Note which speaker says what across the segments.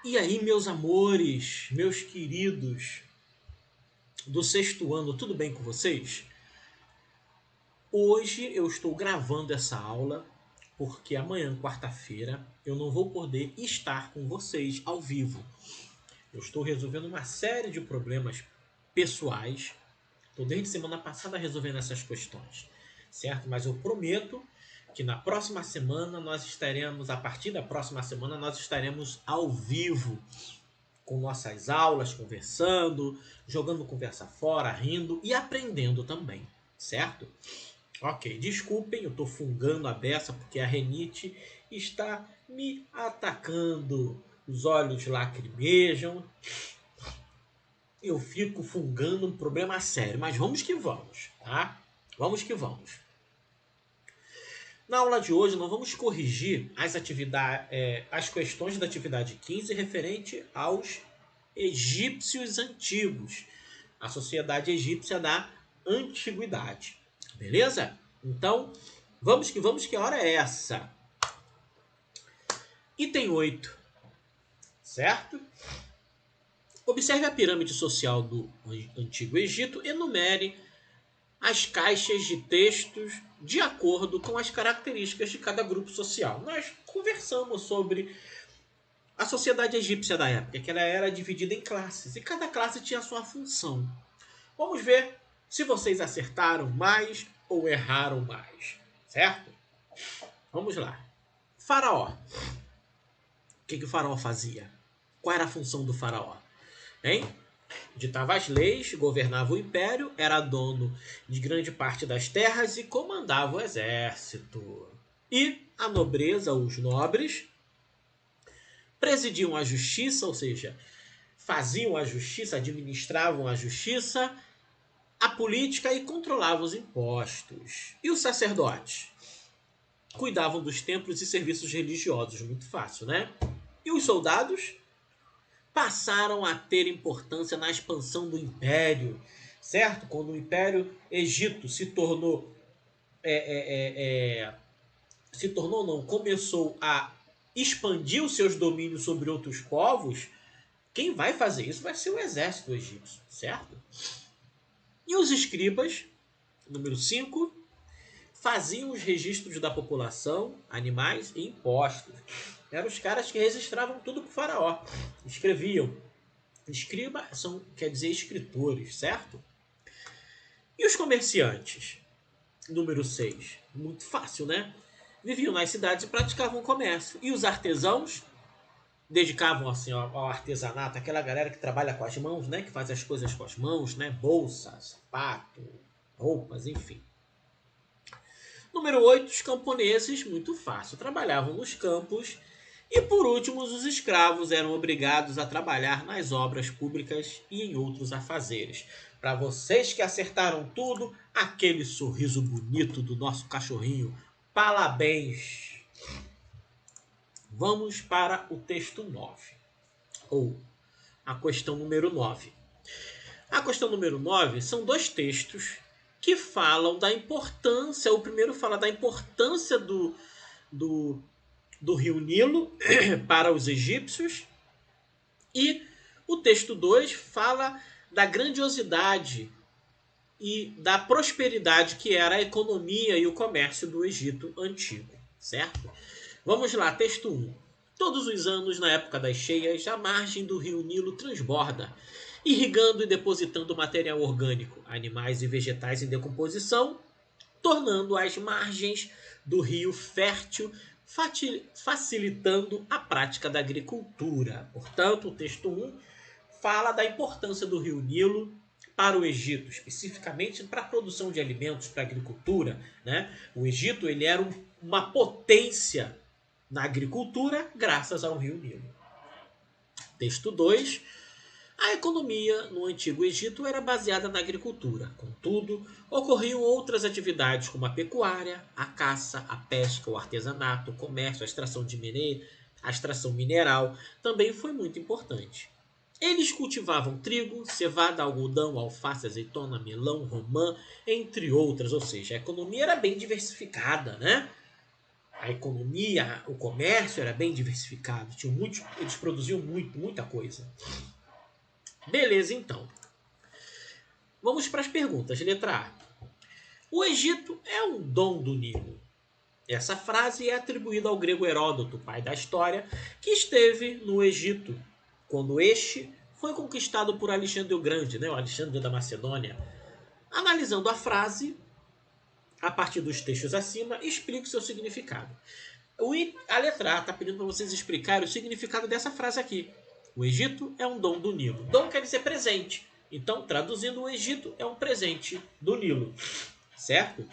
Speaker 1: E aí, meus amores, meus queridos do sexto ano, tudo bem com vocês? Hoje eu estou gravando essa aula porque amanhã, quarta-feira, eu não vou poder estar com vocês ao vivo. Eu estou resolvendo uma série de problemas pessoais. Estou desde semana passada resolvendo essas questões, certo? Mas eu prometo que na próxima semana nós estaremos, a partir da próxima semana, nós estaremos ao vivo com nossas aulas, conversando, jogando conversa fora, rindo e aprendendo também, certo? Ok, desculpem, eu estou fungando a beça porque a renite está me atacando. Os olhos lacrimejam, eu fico fungando, um problema sério, mas vamos que vamos, tá? Vamos que vamos. Na aula de hoje, nós vamos corrigir as questões da atividade 15 referente aos egípcios antigos, a sociedade egípcia da antiguidade. Beleza? Então, vamos que a hora é essa. Item 8, certo? Observe a pirâmide social do Antigo Egito, enumere as caixas de textos de acordo com as características de cada grupo social. Nós conversamos sobre a sociedade egípcia da época, que ela era dividida em classes, e cada classe tinha a sua função. Vamos ver se vocês acertaram mais ou erraram mais, certo? Vamos lá. Faraó. O que o faraó fazia? Qual era a função do faraó? Hein? Ditava as leis, governava o império, era dono de grande parte das terras e comandava o exército. E a nobreza, os nobres, presidiam a justiça, ou seja, faziam a justiça, administravam a justiça, a política e controlavam os impostos. E os sacerdotes? Cuidavam dos templos e serviços religiosos, muito fácil, né? E os soldados? Passaram a ter importância na expansão do império, certo? Quando o Império Egito começou a expandir os seus domínios sobre outros povos, quem vai fazer isso vai ser o exército egípcio, certo? E os escribas, número 5, faziam os registros da população, animais e impostos. Eram os caras que registravam tudo para o faraó. Escreviam. Escriba quer dizer escritores, certo? E os comerciantes? Número 6. Muito fácil, né? Viviam nas cidades e praticavam comércio. E os artesãos? Dedicavam assim ao artesanato, aquela galera que trabalha com as mãos, né? Que faz as coisas com as mãos, né? Bolsa, sapato, roupas, enfim. Número 8, os camponeses, muito fácil, trabalhavam nos campos. E por último, os escravos eram obrigados a trabalhar nas obras públicas e em outros afazeres. Para vocês que acertaram tudo, aquele sorriso bonito do nosso cachorrinho, parabéns! Vamos para o texto 9, ou a questão número 9. A questão número 9 são dois textos que falam da importância. O primeiro fala da importância do rio Nilo para os egípcios, e o texto 2 fala da grandiosidade e da prosperidade que era a economia e o comércio do Egito antigo, certo? Vamos lá, texto 1. Todos os anos, na época das cheias, a margem do rio Nilo transborda, irrigando e depositando material orgânico, animais e vegetais em decomposição, tornando as margens do rio fértil, facilitando a prática da agricultura. Portanto, o texto 1 fala da importância do rio Nilo para o Egito, especificamente para a produção de alimentos, para a agricultura, né? O Egito ele era uma potência na agricultura graças ao rio Nilo. Texto 2. A economia no Antigo Egito era baseada na agricultura. Contudo, ocorriam outras atividades como a pecuária, a caça, a pesca, o artesanato, o comércio, a extração mineral também foi muito importante. Eles cultivavam trigo, cevada, algodão, alface, azeitona, melão, romã, entre outras. Ou seja, a economia era bem diversificada, né? A economia, o comércio era bem diversificado. Eles produziam muita coisa. Beleza, então. Vamos para as perguntas. Letra A. O Egito é um dom do Nilo. Essa frase é atribuída ao grego Heródoto, pai da história, que esteve no Egito quando este foi conquistado por Alexandre o Grande, o Alexandre da Macedônia. Analisando a frase, a partir dos textos acima, explica o seu significado. A letra A está pedindo para vocês explicarem o significado dessa frase aqui. O Egito é um dom do Nilo. Dom quer dizer presente. Então, traduzindo, o Egito é um presente do Nilo. Certo?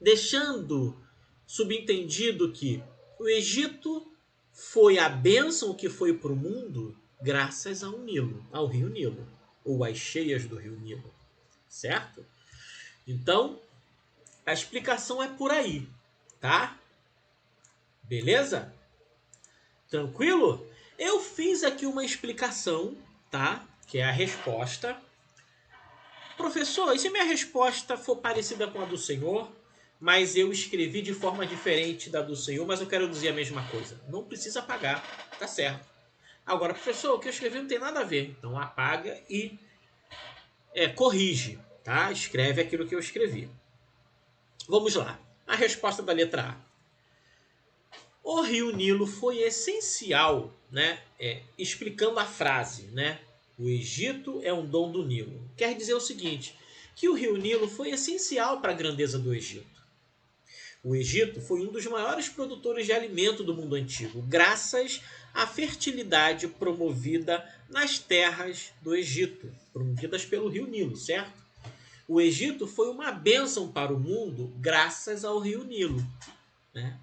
Speaker 1: Deixando subentendido que o Egito foi a bênção que foi para o mundo graças ao Nilo, ao rio Nilo, ou às cheias do rio Nilo. Certo? Então, a explicação é por aí, tá? Beleza? Tranquilo? Eu fiz aqui uma explicação, tá? Que é a resposta. Professor, e se minha resposta for parecida com a do senhor, mas eu escrevi de forma diferente da do senhor, mas eu quero dizer a mesma coisa? Não precisa apagar, tá certo. Agora, professor, o que eu escrevi não tem nada a ver. Então apaga e corrige, tá? Escreve aquilo que eu escrevi. Vamos lá. A resposta da letra A. O rio Nilo foi essencial, explicando a frase, o Egito é um dom do Nilo. Quer dizer o seguinte, que o rio Nilo foi essencial para a grandeza do Egito. O Egito foi um dos maiores produtores de alimento do mundo antigo, graças à fertilidade promovida nas terras do Egito, promovidas pelo rio Nilo, certo? O Egito foi uma bênção para o mundo graças ao rio Nilo.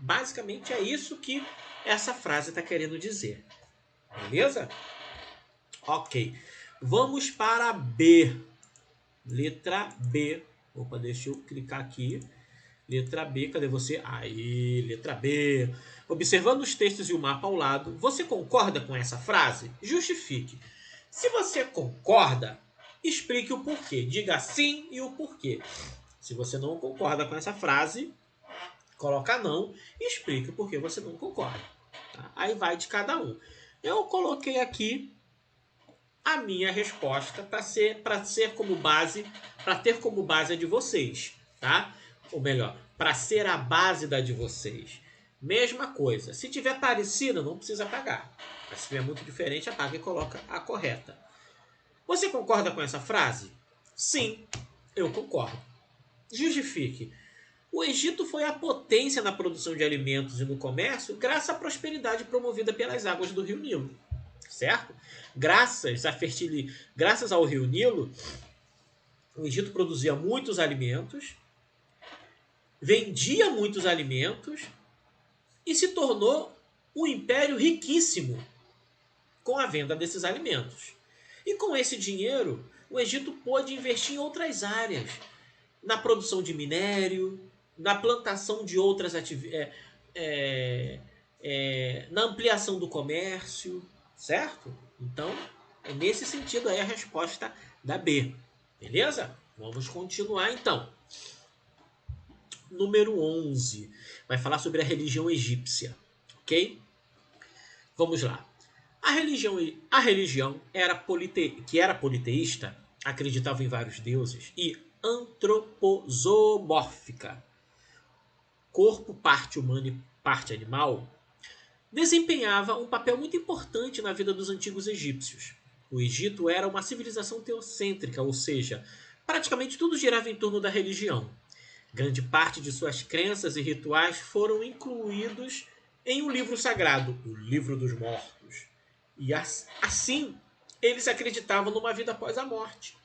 Speaker 1: Basicamente é isso que essa frase está querendo dizer. Beleza? Ok. Vamos para B. Letra B. Opa, deixa eu clicar aqui. Letra B, cadê você? Aí, letra B. Observando os textos e o mapa ao lado, você concorda com essa frase? Justifique. Se você concorda, explique o porquê. Diga sim e o porquê. Se você não concorda com essa frase, coloca não e explique o porquê você não concorda. Tá? Aí vai de cada um. Eu coloquei aqui a minha resposta para ter como base a de vocês, tá? Ou melhor, para ser a base da de vocês. Mesma coisa. Se tiver parecida, não precisa apagar. Mas se tiver muito diferente, apaga e coloca a correta. Você concorda com essa frase? Sim, eu concordo. Justifique. O Egito foi a potência na produção de alimentos e no comércio graças à prosperidade promovida pelas águas do rio Nilo. Certo? Graças ao rio Nilo, o Egito produzia muitos alimentos, vendia muitos alimentos e se tornou um império riquíssimo com a venda desses alimentos. E com esse dinheiro, o Egito pôde investir em outras áreas, na produção de minério, na plantação de outras atividades, na ampliação do comércio, certo? Então, é nesse sentido aí a resposta da B. Beleza? Vamos continuar então. Número 11. Vai falar sobre a religião egípcia. Ok? Vamos lá. A religião que era politeísta, acreditava em vários deuses e antroposomórfica, corpo parte humano e parte animal, desempenhava um papel muito importante na vida dos antigos egípcios. O Egito era uma civilização teocêntrica, ou seja, praticamente tudo girava em torno da religião. Grande parte de suas crenças e rituais foram incluídos em um livro sagrado, o Livro dos Mortos. E assim, eles acreditavam numa vida após a morte.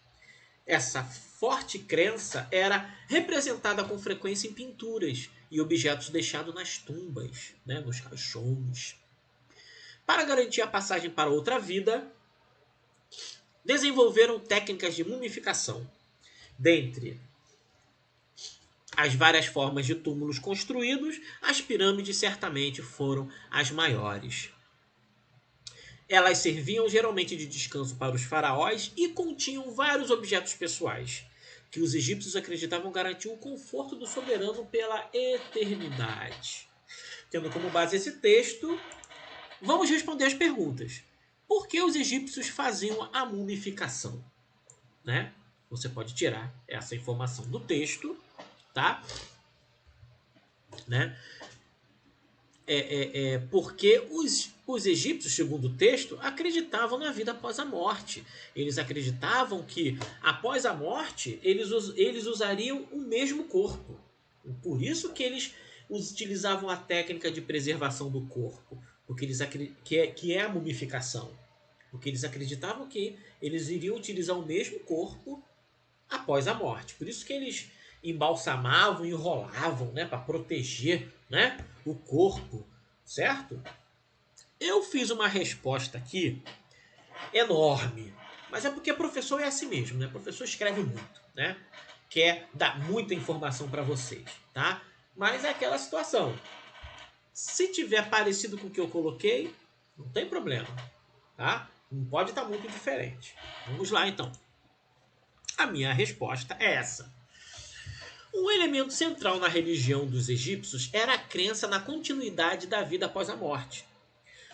Speaker 1: Essa forte crença era representada com frequência em pinturas e objetos deixados nas tumbas, nos caixões. Para garantir a passagem para outra vida, desenvolveram técnicas de mumificação. Dentre as várias formas de túmulos construídos, as pirâmides certamente foram as maiores. Elas serviam geralmente de descanso para os faraós e continham vários objetos pessoais. que os egípcios acreditavam garantir o conforto do soberano pela eternidade. Tendo como base esse texto, vamos responder as perguntas. Por que os egípcios faziam a mumificação? Né? Você pode tirar essa informação do texto, tá? Né? Porque os egípcios, segundo o texto, acreditavam na vida após a morte. Eles acreditavam que, após a morte, eles usariam o mesmo corpo. Por isso que eles utilizavam a técnica de preservação do corpo, porque que é a mumificação. Porque eles acreditavam que eles iriam utilizar o mesmo corpo após a morte. Por isso que eles embalsamavam e enrolavam, né, para proteger, né, o corpo, certo? Eu fiz uma resposta aqui enorme, mas é porque professor é assim mesmo, né? Professor escreve muito, né? Quer dar muita informação para vocês, tá? Mas é aquela situação. Se tiver parecido com o que eu coloquei, não tem problema, tá? Não pode estar muito diferente. Vamos lá, então. A minha resposta é essa. Um elemento central na religião dos egípcios era a crença na continuidade da vida após a morte.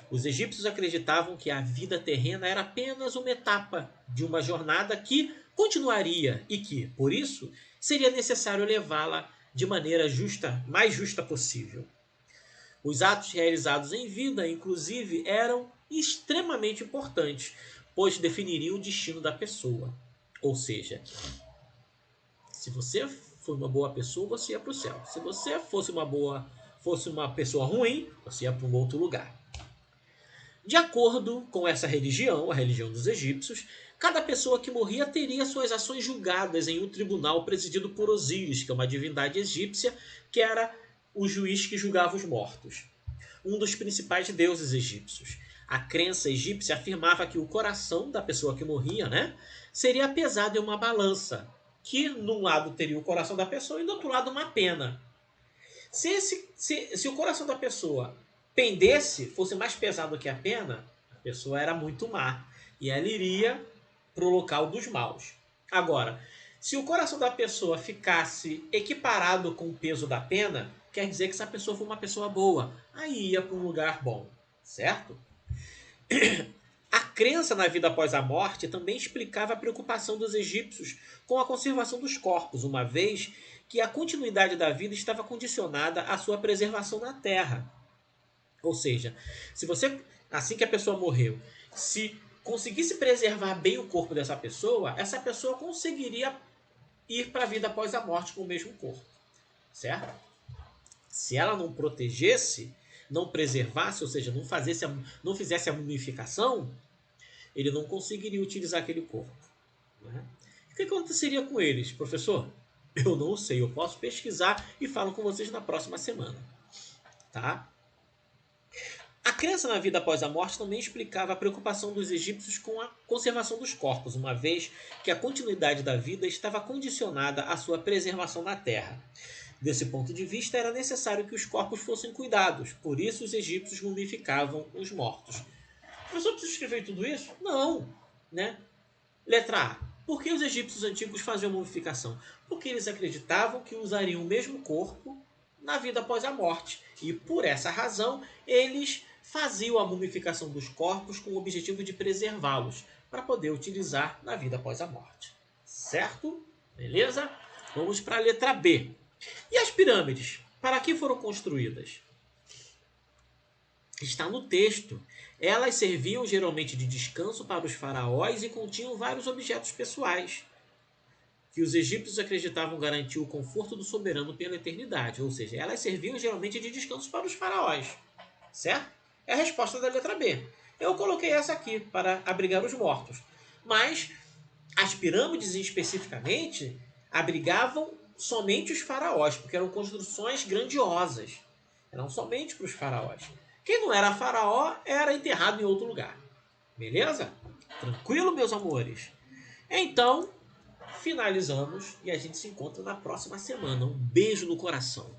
Speaker 1: Os egípcios acreditavam que a vida terrena era apenas uma etapa de uma jornada que continuaria e que, por isso, seria necessário levá-la de maneira mais justa possível. Os atos realizados em vida, inclusive, eram extremamente importantes, pois definiriam o destino da pessoa. Ou seja, se você foi uma boa pessoa, você ia para o céu. Se você fosse uma pessoa ruim, você ia para um outro lugar. De acordo com essa religião, a religião dos egípcios, cada pessoa que morria teria suas ações julgadas em um tribunal presidido por Osíris, que é uma divindade egípcia, que era o juiz que julgava os mortos. Um dos principais deuses egípcios. A crença egípcia afirmava que o coração da pessoa que morria, né, seria pesado em uma balança, que num lado teria o coração da pessoa e do outro lado uma pena. Se o coração da pessoa pendesse, fosse mais pesado que a pena, a pessoa era muito má e ela iria para o local dos maus. Agora, se o coração da pessoa ficasse equiparado com o peso da pena, quer dizer que essa pessoa foi uma pessoa boa, aí ia para um lugar bom, certo? A crença na vida após a morte também explicava a preocupação dos egípcios com a conservação dos corpos, uma vez que a continuidade da vida estava condicionada à sua preservação na terra. Ou seja, se você, assim que a pessoa morreu, se conseguisse preservar bem o corpo dessa pessoa, essa pessoa conseguiria ir para a vida após a morte com o mesmo corpo, certo? Se ela não protegesse, não preservasse, ou seja, não fizesse a mumificação, ele não conseguiria utilizar aquele corpo. Né? O que aconteceria com eles, professor? Eu não sei, eu posso pesquisar e falo com vocês na próxima semana. Tá? A crença na vida após a morte também explicava a preocupação dos egípcios com a conservação dos corpos, uma vez que a continuidade da vida estava condicionada à sua preservação na terra. Desse ponto de vista, era necessário que os corpos fossem cuidados, por isso os egípcios mumificavam os mortos. Mas eu preciso escrever tudo isso? Não. Né? Letra A. Por que os egípcios antigos faziam mumificação? Porque eles acreditavam que usariam o mesmo corpo na vida após a morte. E por essa razão, eles faziam a mumificação dos corpos com o objetivo de preservá-los, para poder utilizar na vida após a morte. Certo? Beleza? Vamos para a letra B. E as pirâmides? Para que foram construídas? Está no texto. Elas serviam geralmente de descanso para os faraós e continham vários objetos pessoais, que os egípcios acreditavam garantir o conforto do soberano pela eternidade. Ou seja, elas serviam geralmente de descanso para os faraós. Certo? É a resposta da letra B. Eu coloquei essa aqui para abrigar os mortos. Mas as pirâmides especificamente abrigavam somente os faraós, porque eram construções grandiosas. Eram somente para os faraós. Quem não era faraó era enterrado em outro lugar. Beleza? Tranquilo, meus amores? Então, finalizamos e a gente se encontra na próxima semana. Um beijo no coração.